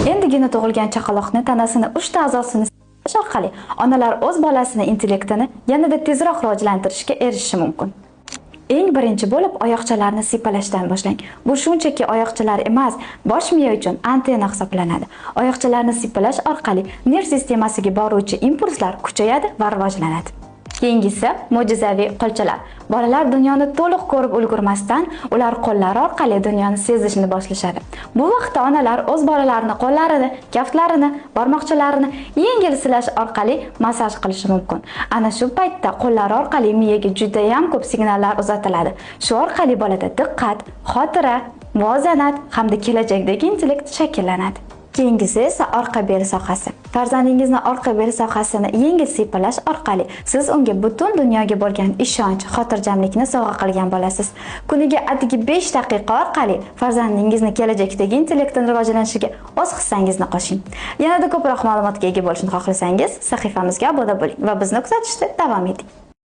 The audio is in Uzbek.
Endigina tug'ilgan chaqaloqni tanasini 3 ta a'zosini sinash orqali onalar o'z bolasini intellektini yanada tezroq rivojlantirishga erishishi mumkin. Eng birinchi bo'lib oyoqchalarni siypalashdan boshlang. Bu shunchaki oyoqchalar emas, bosh miya uchun antenna hisoblanadi. Oyoqchalarni siypalash orqali nerv sistemasiga boruvchi impulslar kuchayadi va rivojlanadi. Keyingisi mo'jizaviy qo'lchalar. Bolalar dunyoni to'liq ko'rib ulgurmasdan, ular qo'llari orqali dunyoni sezishni boshlashadi. Bu vaqtda onalar o'z bolalarini qo'llarini, kaftlarini, barmoqchalarini yengil silash orqali massaj qilishi mumkin. Ana shu paytda qo'llar orqali miyaga juda ham ko'p signallar uzatiladi. Shu orqali bolada diqqat, xotira, muvozanat hamda kelajakdagi intellekt shakllanadi. Keyingisi esa orqa bel sohasi. Farzandingizni orqa bel sohasini yengil siypalash orqali siz unga butun dunyoga bo'lgan ishonch, xotirjamlikni sovg'a qilgan bo'lasiz. Kuniga atigi 5 daqiqa orqali farzandingizni kelajakdagi intellektini rivojlanishiga o'z hissangizni qo'shing. Yanada ko'proq ma'lumotga ega bo'lishni xohlasangiz, sahifamizga obuna bo'ling va bizni kuzatishda davom eting.